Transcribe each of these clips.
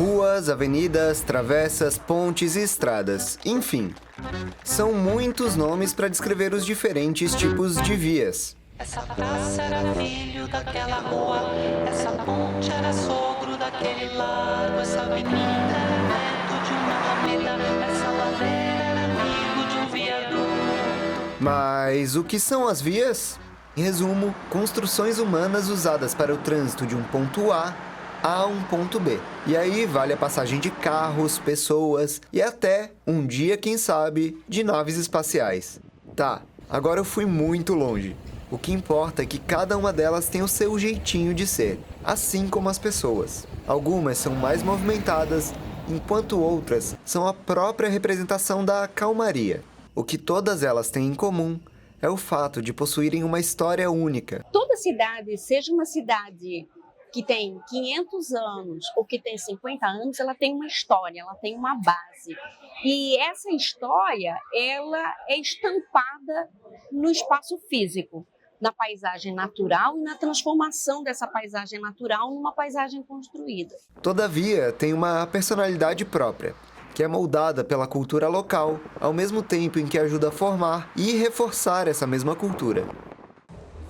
Ruas, avenidas, travessas, pontes e estradas, enfim. São muitos nomes para descrever os diferentes tipos de vias. Essa praça era filho daquela rua, essa ponte era sogro daquele lago, essa avenida era neto de uma alameda, essa ladeira era amigo de um viaduto. Mas o que são as vias? Em resumo, construções humanas usadas para o trânsito de um ponto A um ponto B. E aí vale a passagem de carros, pessoas e até, um dia quem sabe, de naves espaciais. Tá, agora eu fui muito longe. O que importa é que cada uma delas tem o seu jeitinho de ser, assim como as pessoas. Algumas são mais movimentadas, enquanto outras são a própria representação da calmaria. O que todas elas têm em comum é o fato de possuírem uma história única. Toda cidade, seja uma cidade que tem 500 anos ou que tem 50 anos, ela tem uma história, ela tem uma base. E essa história, ela é estampada no espaço físico, na paisagem natural e na transformação dessa paisagem natural numa paisagem construída. Todavia, tem uma personalidade própria, que é moldada pela cultura local, ao mesmo tempo em que ajuda a formar e reforçar essa mesma cultura.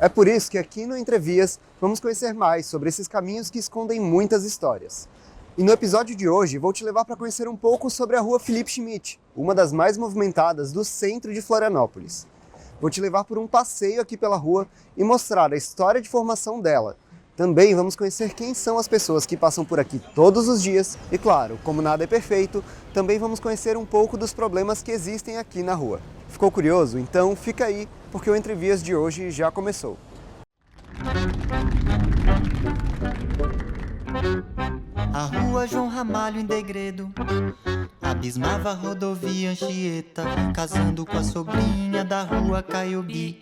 É por isso que aqui no Entrevias vamos conhecer mais sobre esses caminhos que escondem muitas histórias. E no episódio de hoje vou te levar para conhecer um pouco sobre a Rua Felipe Schmidt, uma das mais movimentadas do centro de Florianópolis. Vou te levar por um passeio aqui pela rua e mostrar a história de formação dela. Também vamos conhecer quem são as pessoas que passam por aqui todos os dias e, claro, como nada é perfeito, também vamos conhecer um pouco dos problemas que existem aqui na rua. Ficou curioso? Então fica aí, porque o Entrevias de hoje já começou. A rua João Ramalho em Degredo abismava a rodovia Anchieta, casando com a sobrinha da rua Caiobi.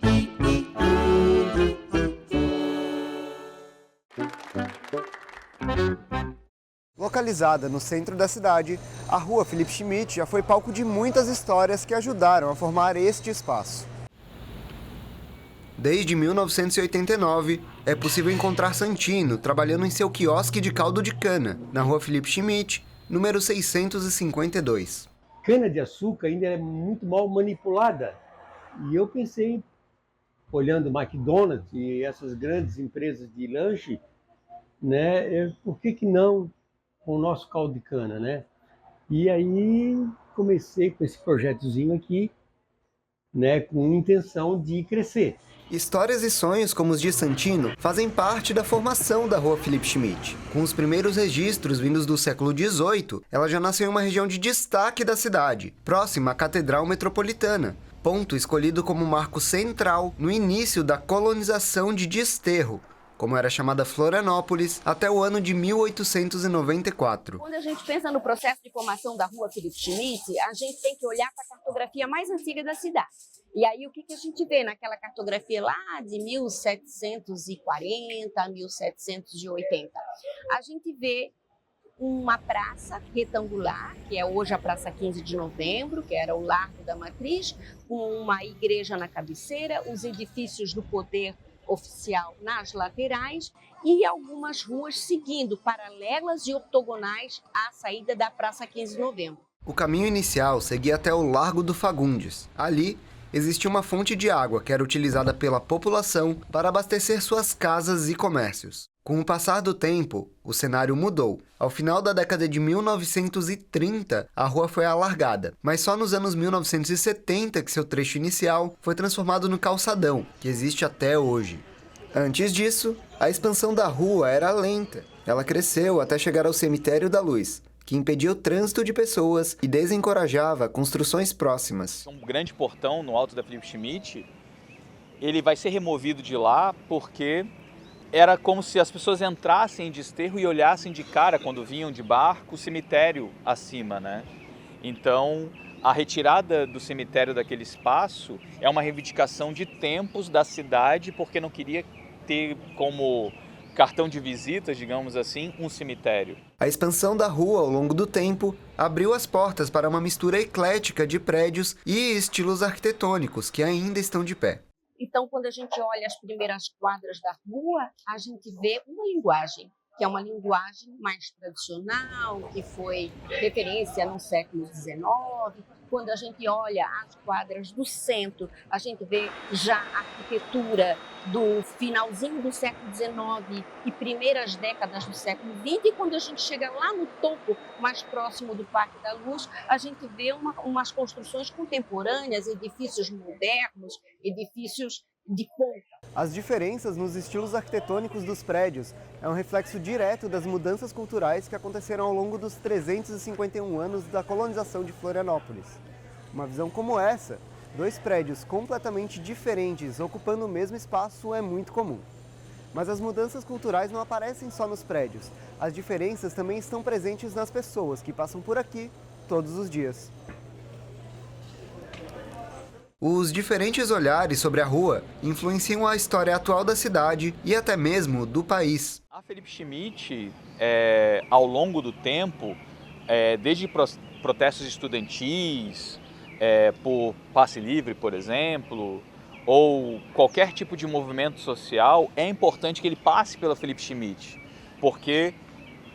Localizada no centro da cidade, a Rua Felipe Schmidt já foi palco de muitas histórias que ajudaram a formar este espaço. Desde 1989, é possível encontrar Santino trabalhando em seu quiosque de caldo de cana, na Rua Felipe Schmidt, número 652. Cana-de-açúcar ainda é muito mal manipulada. E eu pensei, olhando McDonald's e essas grandes empresas de lanche, né, por que não com o nosso caldo de cana, né? E aí comecei com esse projetozinho aqui, né, com intenção de crescer. Histórias e sonhos como os de Santino fazem parte da formação da Rua Felipe Schmidt. Com os primeiros registros vindos do século XVIII, ela já nasceu em uma região de destaque da cidade, próxima à Catedral Metropolitana, ponto escolhido como marco central no início da colonização de Desterro, como era chamada Florianópolis, até o ano de 1894. Quando a gente pensa no processo de formação da Rua Felipe Schmidt, a gente tem que olhar para a cartografia mais antiga da cidade. E aí o que a gente vê naquela cartografia lá de 1740 a 1780? A gente vê uma praça retangular, que é hoje a Praça 15 de Novembro, que era o Largo da Matriz, com uma igreja na cabeceira, os edifícios do poder oficial nas laterais e algumas ruas seguindo paralelas e ortogonais à saída da Praça 15 de Novembro. O caminho inicial seguia até o Largo do Fagundes. Ali, existia uma fonte de água que era utilizada pela população para abastecer suas casas e comércios. Com o passar do tempo, o cenário mudou. Ao final da década de 1930, a rua foi alargada, mas só nos anos 1970 que seu trecho inicial foi transformado no calçadão, que existe até hoje. Antes disso, a expansão da rua era lenta. Ela cresceu até chegar ao Cemitério da Luz, que impedia o trânsito de pessoas e desencorajava construções próximas. Um grande portão no alto da Felipe Schmidt, ele vai ser removido de lá porque era como se as pessoas entrassem em Desterro e olhassem de cara, quando vinham de barco, o cemitério acima, né? Então, a retirada do cemitério daquele espaço é uma reivindicação de tempos da cidade, porque não queria ter como cartão de visitas, digamos assim, um cemitério. A expansão da rua ao longo do tempo abriu as portas para uma mistura eclética de prédios e estilos arquitetônicos que ainda estão de pé. Então, quando a gente olha as primeiras quadras da rua, a gente vê uma linguagem que é uma linguagem mais tradicional, que foi referência no século XIX. Quando a gente olha as quadras do centro, a gente vê já a arquitetura do finalzinho do século XIX e primeiras décadas do século XX. E quando a gente chega lá no topo, mais próximo do Parque da Luz, a gente vê umas construções contemporâneas, edifícios modernos, edifícios de ponta. As diferenças nos estilos arquitetônicos dos prédios é um reflexo direto das mudanças culturais que aconteceram ao longo dos 351 anos da colonização de Florianópolis. Uma visão como essa, dois prédios completamente diferentes ocupando o mesmo espaço, é muito comum. Mas as mudanças culturais não aparecem só nos prédios. As diferenças também estão presentes nas pessoas que passam por aqui todos os dias. Os diferentes olhares sobre a rua influenciam a história atual da cidade e até mesmo do país. A Felipe Schmidt, ao longo do tempo, desde protestos estudantis, por passe livre, por exemplo, ou qualquer tipo de movimento social, é importante que ele passe pela Felipe Schmidt, porque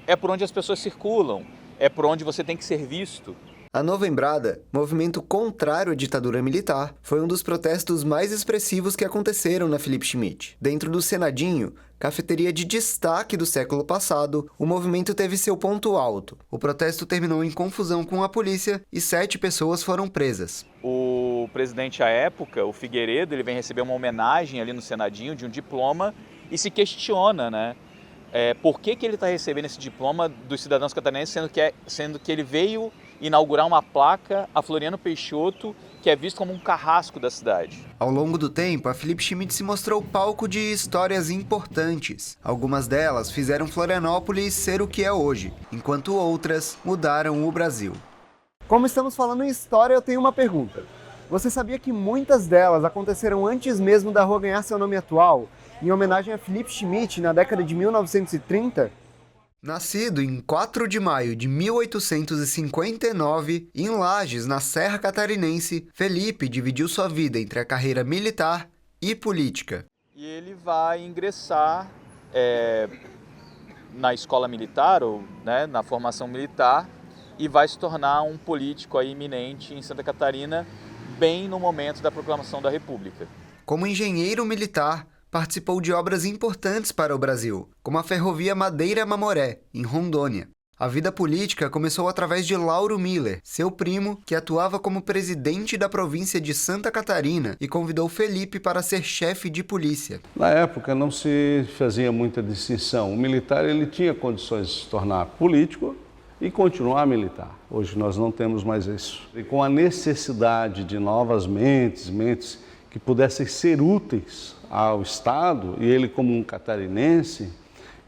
é por onde as pessoas circulam, é por onde você tem que ser visto. A Novembrada, movimento contrário à ditadura militar, foi um dos protestos mais expressivos que aconteceram na Felipe Schmidt. Dentro do Senadinho, cafeteria de destaque do século passado, o movimento teve seu ponto alto. O protesto terminou em confusão com a polícia e 7 pessoas foram presas. O presidente à época, o Figueiredo, ele vem receber uma homenagem ali no Senadinho de um diploma e se questiona, né? Por que ele está recebendo esse diploma dos cidadãos catarinenses, sendo que ele veio inaugurar uma placa a Floriano Peixoto, que é visto como um carrasco da cidade. Ao longo do tempo, a Felipe Schmidt se mostrou palco de histórias importantes. Algumas delas fizeram Florianópolis ser o que é hoje, enquanto outras mudaram o Brasil. Como estamos falando em história, eu tenho uma pergunta. Você sabia que muitas delas aconteceram antes mesmo da rua ganhar seu nome atual, em homenagem a Felipe Schmidt na década de 1930? Nascido em 4 de maio de 1859, em Lages, na Serra Catarinense, Felipe dividiu sua vida entre a carreira militar e política. E ele vai ingressar na escola militar, ou na formação militar, e vai se tornar um político aí iminente em Santa Catarina, bem no momento da proclamação da República. Como engenheiro militar, participou de obras importantes para o Brasil, como a ferrovia Madeira-Mamoré, em Rondônia. A vida política começou através de Lauro Miller, seu primo, que atuava como presidente da província de Santa Catarina e convidou Felipe para ser chefe de polícia. Na época não se fazia muita distinção. O militar ele tinha condições de se tornar político e continuar militar. Hoje nós não temos mais isso. E com a necessidade de novas mentes que pudessem ser úteis ao Estado, e ele como um catarinense,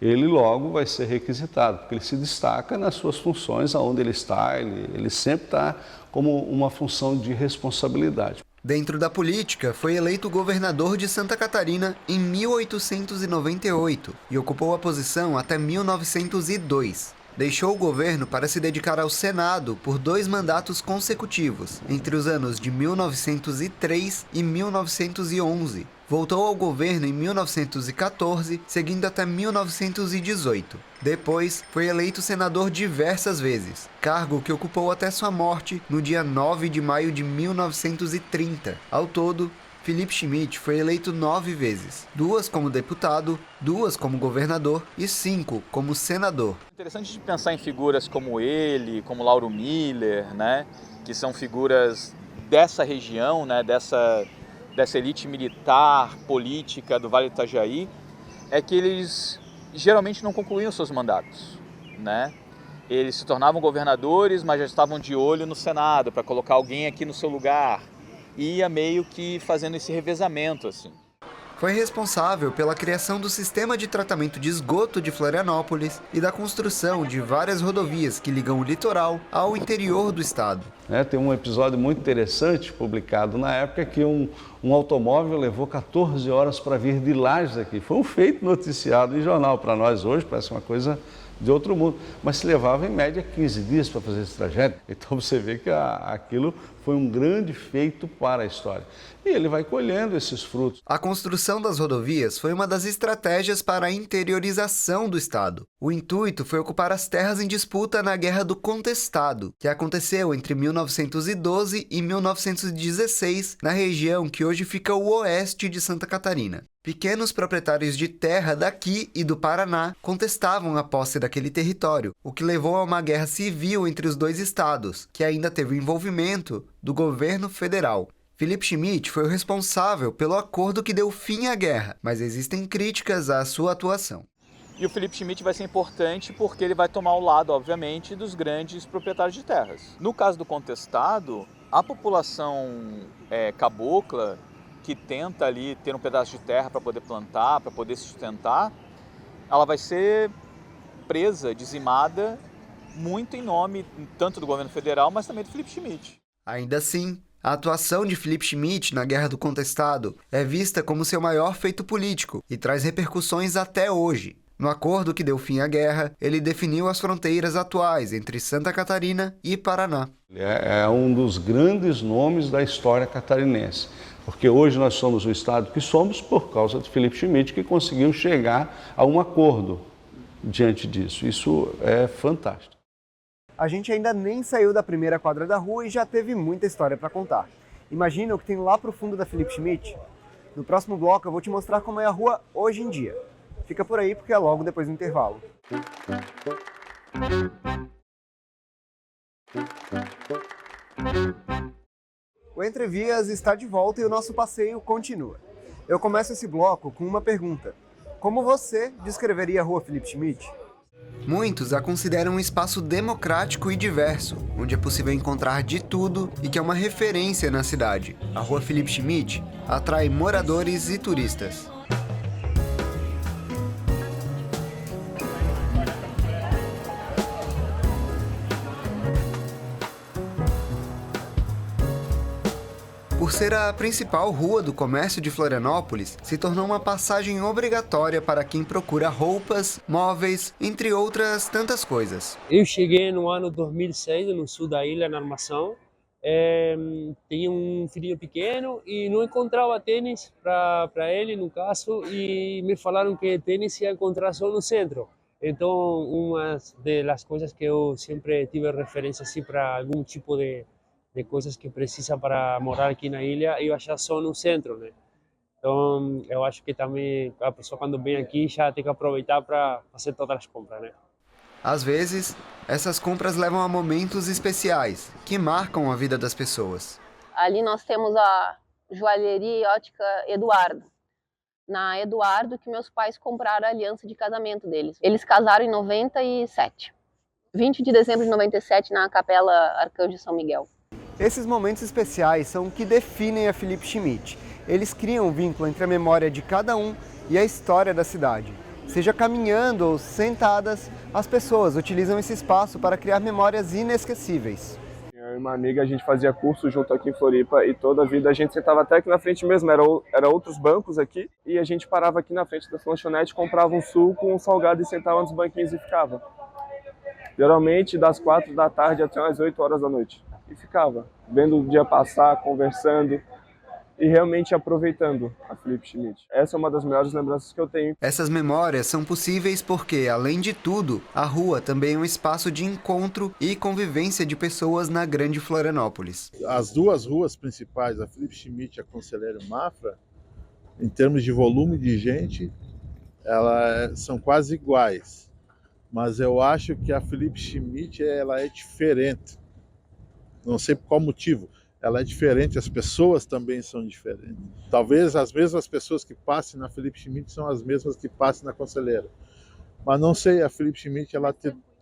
ele logo vai ser requisitado, porque ele se destaca nas suas funções, aonde ele está, ele sempre está como uma função de responsabilidade. Dentro da política, foi eleito governador de Santa Catarina em 1898 e ocupou a posição até 1902. Deixou o governo para se dedicar ao Senado por 2 mandatos consecutivos, entre os anos de 1903 e 1911. Voltou ao governo em 1914, seguindo até 1918. Depois, foi eleito senador diversas vezes, cargo que ocupou até sua morte no dia 9 de maio de 1930. Ao todo, Felipe Schmidt foi eleito 9 vezes, 2 como deputado, 2 como governador e 5 como senador. Interessante de pensar em figuras como ele, como Lauro Miller, que são figuras dessa região, dessa elite militar, política do Vale do Itajaí, é que eles geralmente não concluíam seus mandatos, Eles se tornavam governadores, mas já estavam de olho no Senado para colocar alguém aqui no seu lugar. Ia meio que fazendo esse revezamento, assim. Foi responsável pela criação do sistema de tratamento de esgoto de Florianópolis e da construção de várias rodovias que ligam o litoral ao interior do estado. Tem um episódio muito interessante publicado na época que um automóvel levou 14 horas para vir de Lages aqui. Foi um feito noticiado em jornal. Para nós hoje parece uma coisa de outro mundo, mas se levava em média 15 dias para fazer esse trajeto. Então você vê que aquilo Foi um grande feito para a história. E ele vai colhendo esses frutos. A construção das rodovias foi uma das estratégias para a interiorização do Estado. O intuito foi ocupar as terras em disputa na Guerra do Contestado, que aconteceu entre 1912 e 1916, na região que hoje fica o oeste de Santa Catarina. Pequenos proprietários de terra daqui e do Paraná contestavam a posse daquele território, o que levou a uma guerra civil entre os dois estados, que ainda teve o envolvimento do governo federal. Philipp Schmidt foi o responsável pelo acordo que deu fim à guerra, mas existem críticas à sua atuação. E o Philipp Schmidt vai ser importante porque ele vai tomar o lado, obviamente, dos grandes proprietários de terras. No caso do contestado, a população cabocla, que tenta ali ter um pedaço de terra para poder plantar, para poder se sustentar, ela vai ser presa, dizimada, muito em nome tanto do governo federal, mas também do Philipp Schmidt. Ainda assim, a atuação de Philipp Schmidt na Guerra do Contestado é vista como seu maior feito político e traz repercussões até hoje. No acordo que deu fim à guerra, ele definiu as fronteiras atuais entre Santa Catarina e Paraná. É um dos grandes nomes da história catarinense, porque hoje nós somos o estado que somos por causa de Philipp Schmidt, que conseguiu chegar a um acordo diante disso. Isso é fantástico. A gente ainda nem saiu da primeira quadra da rua e já teve muita história para contar. Imagina o que tem lá pro fundo da Philipp Schmidt? No próximo bloco eu vou te mostrar como é a rua hoje em dia. Fica por aí porque é logo depois do intervalo. O Entre Vias está de volta e o nosso passeio continua. Eu começo esse bloco com uma pergunta. Como você descreveria a rua Philipp Schmidt? Muitos a consideram um espaço democrático e diverso, onde é possível encontrar de tudo e que é uma referência na cidade. A rua Philipp Schmidt atrai moradores e turistas. Por ser a principal rua do comércio de Florianópolis, se tornou uma passagem obrigatória para quem procura roupas, móveis, entre outras tantas coisas. Eu cheguei no ano 2006 no sul da ilha, na Armação. Tinha um filhinho pequeno e não encontrava tênis para ele, no caso, e me falaram que tênis ia encontrar só no centro. Então, uma das coisas que eu sempre tive referência assim, para algum tipo de coisas que precisa para morar aqui na ilha, eu achar só no centro, né? Então, eu acho que também a pessoa quando vem aqui já tem que aproveitar para fazer todas as compras, né? Às vezes, essas compras levam a momentos especiais, que marcam a vida das pessoas. Ali nós temos a joalheria e ótica Eduardo. Na Eduardo que meus pais compraram a aliança de casamento deles. Eles casaram em 97. 20 de dezembro de 97 na Capela Arcanjo São Miguel. Esses momentos especiais são o que definem a Philipp Schmidt. Eles criam um vínculo entre a memória de cada um e a história da cidade. Seja caminhando ou sentadas, as pessoas utilizam esse espaço para criar memórias inesquecíveis. Eu e uma amiga, a gente fazia curso junto aqui em Floripa e toda a vida a gente sentava até aqui na frente mesmo, era outros bancos aqui, e a gente parava aqui na frente das lanchonetes, comprava um suco, um salgado e sentava nos banquinhos e ficava. Geralmente das 4 da tarde até as 8 horas da noite. E ficava, vendo o dia passar, conversando e realmente aproveitando a Philipp Schmidt. Essa é uma das melhores lembranças que eu tenho. Essas memórias são possíveis porque, além de tudo, a rua também é um espaço de encontro e convivência de pessoas na grande Florianópolis. As duas ruas principais, a Philipp Schmidt e a Conselheiro Mafra, em termos de volume de gente, elas são quase iguais. Mas eu acho que a Philipp Schmidt ela é diferente. Não sei por qual motivo. Ela é diferente, as pessoas também são diferentes. Talvez as mesmas pessoas que passem na Philipp Schmidt são as mesmas que passem na Conselheiro. Mas não sei, a Philipp Schmidt ela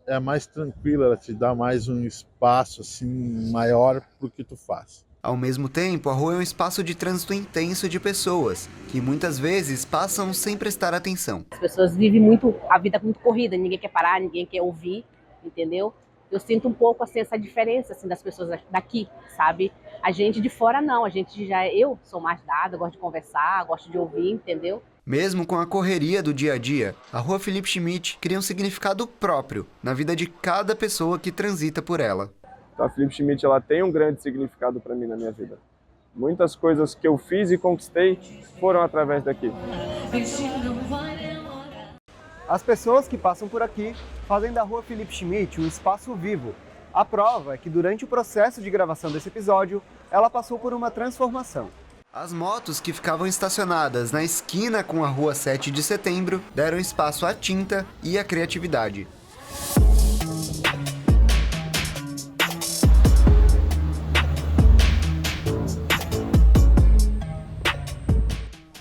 é mais tranquila, ela te dá mais um espaço assim, maior para o que tu faz. Ao mesmo tempo, a rua é um espaço de trânsito intenso de pessoas, que muitas vezes passam sem prestar atenção. As pessoas vivem muito, a vida muito corrida, ninguém quer parar, ninguém quer ouvir, entendeu? Eu sinto um pouco assim, essa diferença assim, das pessoas daqui, sabe? A gente de fora não, eu sou mais dada, gosto de conversar, gosto de ouvir, entendeu? Mesmo com a correria do dia a dia, a rua Philipp Schmidt cria um significado próprio na vida de cada pessoa que transita por ela. Então a Felipe Schmidt ela tem um grande significado para mim na minha vida. Muitas coisas que eu fiz e conquistei foram através daqui. As pessoas que passam por aqui fazem da Rua Felipe Schmidt um espaço vivo. A prova é que durante o processo de gravação desse episódio, ela passou por uma transformação. As motos que ficavam estacionadas na esquina com a Rua 7 de Setembro deram espaço à tinta e à criatividade.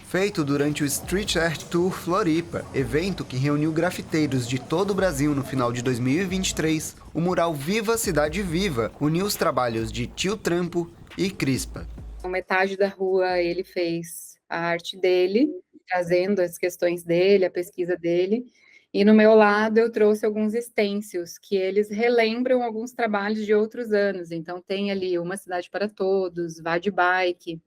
Feito durante o Street Art Tour Floripa, evento que reuniu grafiteiros de todo o Brasil no final de 2023, o mural Viva Cidade Viva uniu os trabalhos de Tio Trampo e Crispa. Metade da rua ele fez a arte dele, trazendo as questões dele, a pesquisa dele, e no meu lado eu trouxe alguns stencils, que eles relembram alguns trabalhos de outros anos. Então tem ali Uma Cidade para Todos, Vá de Bike,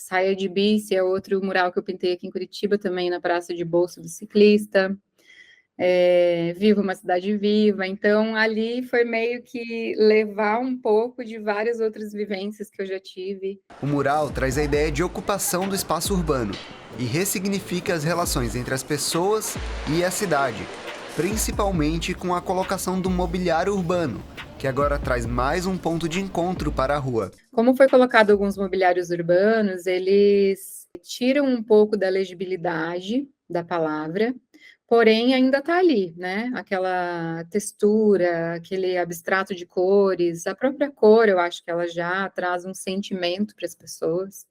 Saia de Bici, é outro mural que eu pintei aqui em Curitiba, também na Praça de Bolso do Ciclista. Viva uma Cidade Viva. Então, ali foi meio que levar um pouco de várias outras vivências que eu já tive. O mural traz a ideia de ocupação do espaço urbano e ressignifica as relações entre as pessoas e a cidade, principalmente com a colocação do mobiliário urbano, que agora traz mais um ponto de encontro para a rua. Como foi colocado alguns mobiliários urbanos, eles tiram um pouco da legibilidade da palavra, porém ainda está ali, né? Aquela textura, aquele abstrato de cores, a própria cor, eu acho que ela já traz um sentimento para as pessoas.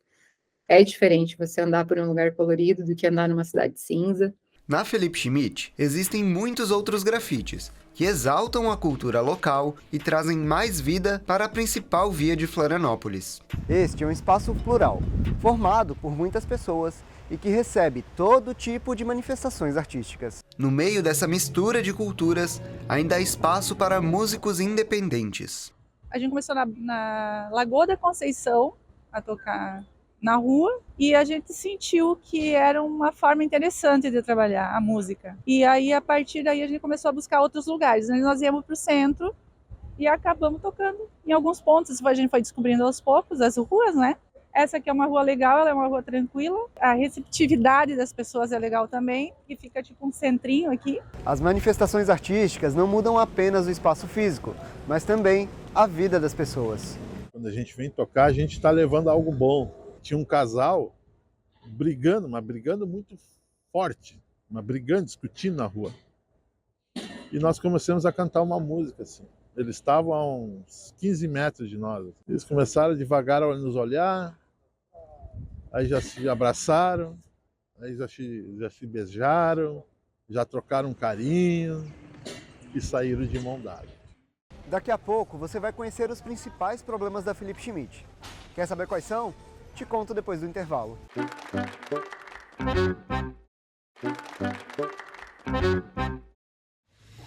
É diferente você andar por um lugar colorido do que andar numa cidade cinza. Na Felipe Schmidt, existem muitos outros grafites, que exaltam a cultura local e trazem mais vida para a principal via de Florianópolis. Este é um espaço plural, formado por muitas pessoas e que recebe todo tipo de manifestações artísticas. No meio dessa mistura de culturas, ainda há espaço para músicos independentes. A gente começou na Lagoa da Conceição a tocar na rua e a gente sentiu que era uma forma interessante de trabalhar a música. E aí, a partir daí, a gente começou a buscar outros lugares. Nós íamos para o centro e acabamos tocando em alguns pontos. A gente foi descobrindo aos poucos as ruas, né? Essa aqui é uma rua legal, ela é uma rua tranquila. A receptividade das pessoas é legal também, que fica tipo um centrinho aqui. As manifestações artísticas não mudam apenas o espaço físico, mas também a vida das pessoas. Quando a gente vem tocar, a gente está levando algo bom. Tinha um casal brigando, mas brigando muito forte, discutindo na rua. E nós começamos a cantar uma música assim. Eles estavam a uns 15 metros de nós. Eles começaram devagar a nos olhar, aí já se abraçaram, aí já se beijaram, já trocaram um carinho e saíram de mão dada. Daqui a pouco você vai conhecer os principais problemas da Felipe Schmidt. Quer saber quais são? Te conto depois do intervalo.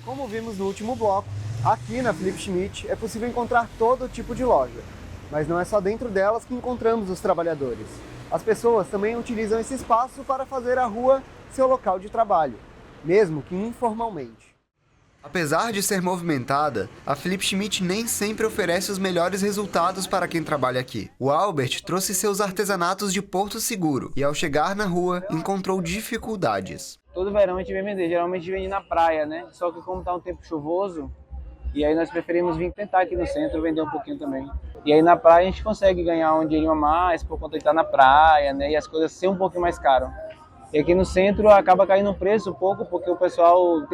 Como vimos no último bloco, aqui na Felipe Schmidt é possível encontrar todo tipo de loja. Mas não é só dentro delas que encontramos os trabalhadores. As pessoas também utilizam esse espaço para fazer a rua seu local de trabalho, mesmo que informalmente. Apesar de ser movimentada, a Felipe Schmidt nem sempre oferece os melhores resultados para quem trabalha aqui. O Albert trouxe seus artesanatos de Porto Seguro e, ao chegar na rua, encontrou dificuldades. Todo verão a gente vem vender, geralmente a gente vende na praia, né? Só que como está um tempo chuvoso, e aí nós preferimos vir tentar aqui no centro vender um pouquinho também. E aí na praia a gente consegue ganhar um dinheirinho a mais por conta de estar na praia, né? E as coisas ser um pouquinho mais caras. E aqui no centro acaba caindo o preço um pouco, porque o pessoal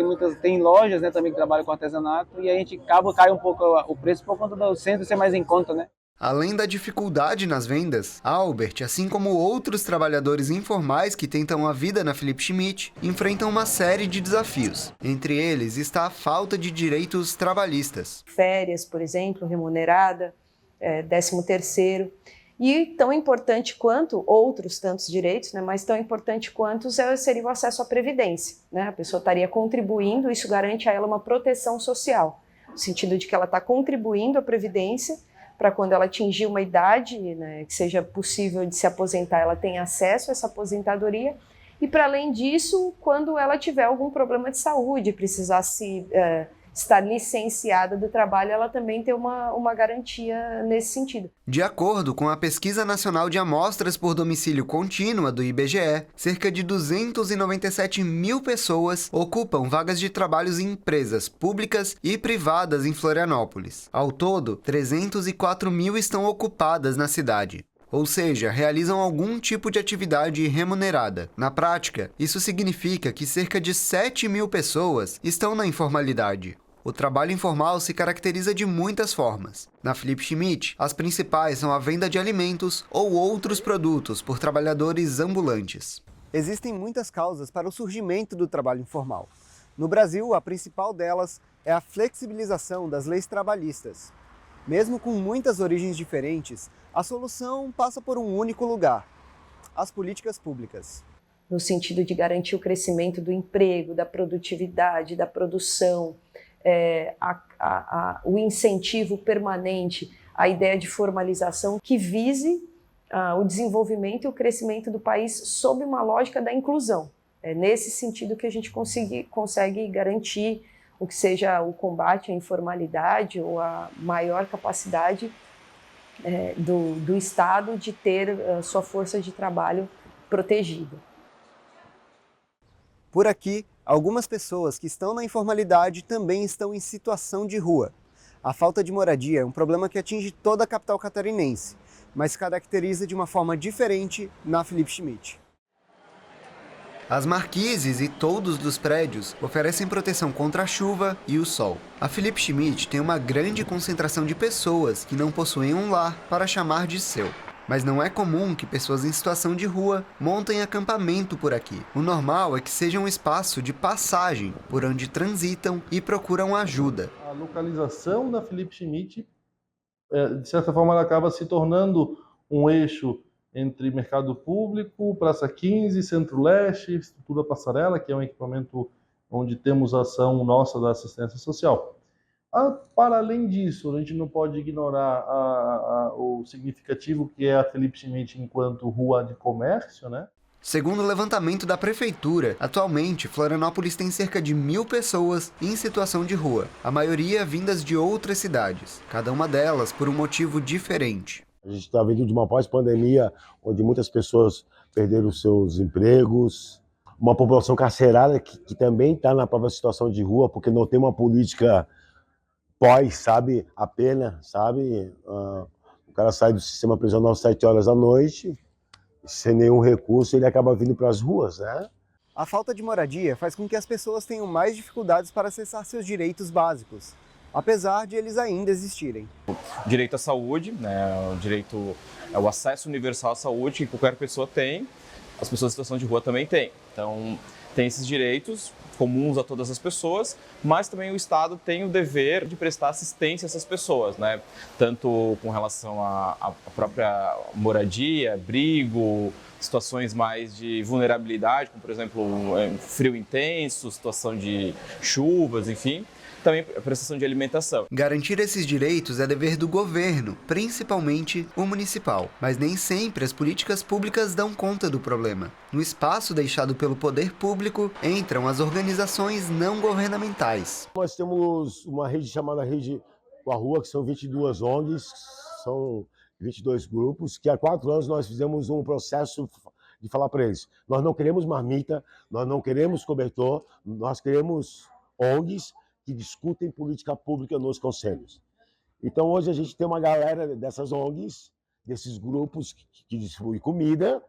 tem lojas, né, também que trabalham com artesanato, e a gente cai um pouco o preço por conta do centro ser mais em conta, né? Além da dificuldade nas vendas, Albert, assim como outros trabalhadores informais que tentam a vida na Felipe Schmidt, enfrentam uma série de desafios. Entre eles está a falta de direitos trabalhistas. Férias, por exemplo, remunerada, 13º. E tão importante quanto outros tantos direitos, né, mas tão importante quanto seria o acesso à previdência. Né? A pessoa estaria contribuindo, isso garante a ela uma proteção social, no sentido de que ela está contribuindo à previdência para quando ela atingir uma idade, né, que seja possível de se aposentar, ela tenha acesso a essa aposentadoria. E para além disso, quando ela tiver algum problema de saúde, precisar se estar licenciada do trabalho, ela também tem uma garantia nesse sentido. De acordo com a Pesquisa Nacional de Amostras por Domicílio Contínua do IBGE, cerca de 297 mil pessoas ocupam vagas de trabalhos em empresas públicas e privadas em Florianópolis. Ao todo, 304 mil estão ocupadas na cidade. Ou seja, realizam algum tipo de atividade remunerada. Na prática, isso significa que cerca de 7 mil pessoas estão na informalidade. O trabalho informal se caracteriza de muitas formas. Na Felipe Schmidt, as principais são a venda de alimentos ou outros produtos por trabalhadores ambulantes. Existem muitas causas para o surgimento do trabalho informal. No Brasil, a principal delas é a flexibilização das leis trabalhistas. Mesmo com muitas origens diferentes, a solução passa por um único lugar: as políticas públicas. No sentido de garantir o crescimento do emprego, da produtividade, da produção, o incentivo permanente, a ideia de formalização que vise o desenvolvimento e o crescimento do país sob uma lógica da inclusão. É nesse sentido que a gente consegue garantir o que seja o combate à informalidade ou a maior capacidade do Estado de ter sua força de trabalho protegida. Por aqui, algumas pessoas que estão na informalidade também estão em situação de rua. A falta de moradia é um problema que atinge toda a capital catarinense, mas se caracteriza de uma forma diferente na Felipe Schmidt. As marquises e toldos dos prédios oferecem proteção contra a chuva e o sol. A Felipe Schmidt tem uma grande concentração de pessoas que não possuem um lar para chamar de seu. Mas não é comum que pessoas em situação de rua montem acampamento por aqui. O normal é que seja um espaço de passagem, por onde transitam e procuram ajuda. A localização da Felipe Schmidt, de certa forma, ela acaba se tornando um eixo entre mercado público, Praça 15, Centro-Leste, Estrutura Passarela, que é um equipamento onde temos a ação nossa da assistência social. Para além disso, a gente não pode ignorar o significativo que é a Felipe Schmidt enquanto rua de comércio, né? Segundo o levantamento da Prefeitura, atualmente Florianópolis tem cerca de 1.000 pessoas em situação de rua, a maioria vindas de outras cidades, cada uma delas por um motivo diferente. A gente está vindo de uma pós-pandemia onde muitas pessoas perderam seus empregos, uma população carcerária que também está na própria situação de rua porque não tem uma política sabe, a pena, sabe? O cara sai do sistema prisional às 7 horas da noite, sem nenhum recurso, ele acaba vindo para as ruas, né? A falta de moradia faz com que as pessoas tenham mais dificuldades para acessar seus direitos básicos, apesar de eles ainda existirem. O direito à saúde, né? O acesso universal à saúde que qualquer pessoa tem, as pessoas em situação de rua também têm. Então, tem esses direitos comuns a todas as pessoas, mas também o Estado tem o dever de prestar assistência a essas pessoas, né? Tanto com relação à própria moradia, abrigo, situações mais de vulnerabilidade, como por exemplo frio intenso, situação de chuvas, enfim. Também a prestação de alimentação. Garantir esses direitos é dever do governo, principalmente o municipal. Mas nem sempre as políticas públicas dão conta do problema. No espaço deixado pelo poder público, entram as organizações não governamentais. Nós temos uma rede chamada Rede com a Rua, que são 22 ONGs, são 22 grupos, que há 4 anos nós fizemos um processo de falar para eles: nós não queremos marmita, nós não queremos cobertor, nós queremos ONGs que discutem política pública nos conselhos. Então, hoje a gente tem uma galera dessas ONGs, desses grupos que distribuem comida,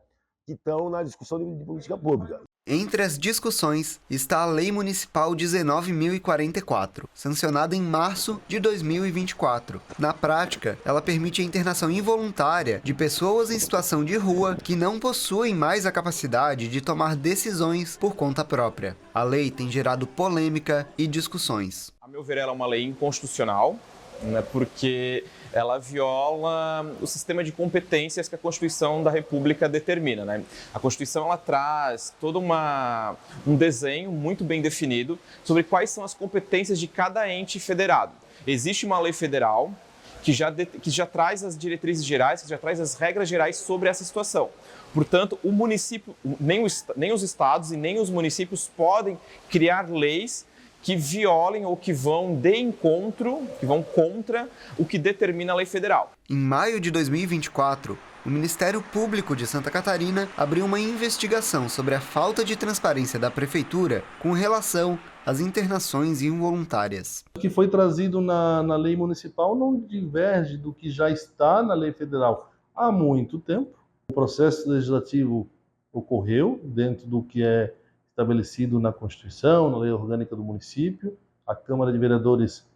que estão na discussão de política pública. Entre as discussões está a Lei Municipal 19.044, sancionada em março de 2024. Na prática, ela permite a internação involuntária de pessoas em situação de rua que não possuem mais a capacidade de tomar decisões por conta própria. A lei tem gerado polêmica e discussões. A meu ver, ela é uma lei inconstitucional, né, porque ela viola o sistema de competências que a Constituição da República determina, né? A Constituição ela traz todo um desenho muito bem definido sobre quais são as competências de cada ente federado. Existe uma lei federal que já traz as diretrizes gerais, que já traz as regras gerais sobre essa situação. Portanto, o município, nem os estados e nem os municípios podem criar leis que violem ou que vão de encontro, que vão contra o que determina a lei federal. Em maio de 2024, o Ministério Público de Santa Catarina abriu uma investigação sobre a falta de transparência da Prefeitura com relação às internações involuntárias. O que foi trazido na lei municipal não diverge do que já está na lei federal há muito tempo. O processo legislativo ocorreu dentro do que é estabelecido na Constituição, na lei orgânica do município. A Câmara de Vereadores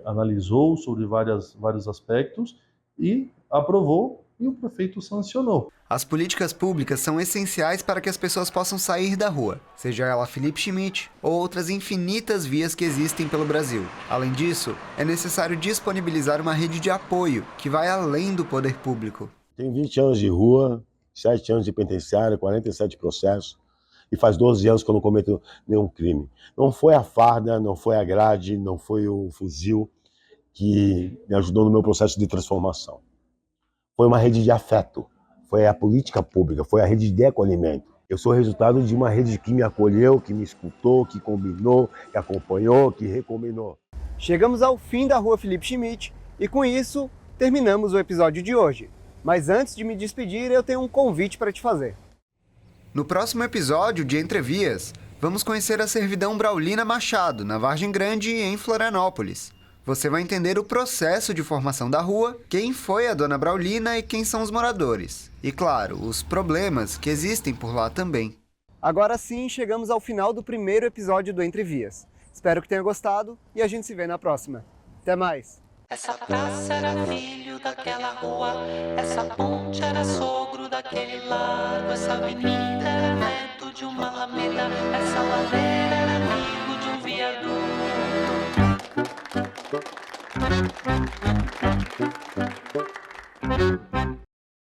analisou sobre vários aspectos e aprovou, e o prefeito sancionou. As políticas públicas são essenciais para que as pessoas possam sair da rua, seja ela Felipe Schmidt ou outras infinitas vias que existem pelo Brasil. Além disso, é necessário disponibilizar uma rede de apoio que vai além do poder público. Tenho 20 anos de rua, 7 anos de penitenciária, 47 processos, e faz 12 anos que eu não cometo nenhum crime. Não foi a farda, não foi a grade, não foi o fuzil que me ajudou no meu processo de transformação. Foi uma rede de afeto, foi a política pública, foi a rede de acolhimento. Eu sou resultado de uma rede que me acolheu, que me escutou, que combinou, que acompanhou, que recombinou. Chegamos ao fim da Rua Felipe Schmidt e com isso terminamos o episódio de hoje. Mas antes de me despedir, eu tenho um convite para te fazer. No próximo episódio de Entrevias, vamos conhecer a Servidão Braulina Machado, na Vargem Grande, em Florianópolis. Você vai entender o processo de formação da rua, quem foi a dona Braulina e quem são os moradores. E, claro, os problemas que existem por lá também. Agora sim, chegamos ao final do primeiro episódio do Entrevias. Espero que tenha gostado e a gente se vê na próxima. Até mais! Essa praça era filho daquela rua, essa ponte era sogro daquele largo, essa avenida era neto de uma alameda, essa ladeira era amigo de um viaduto.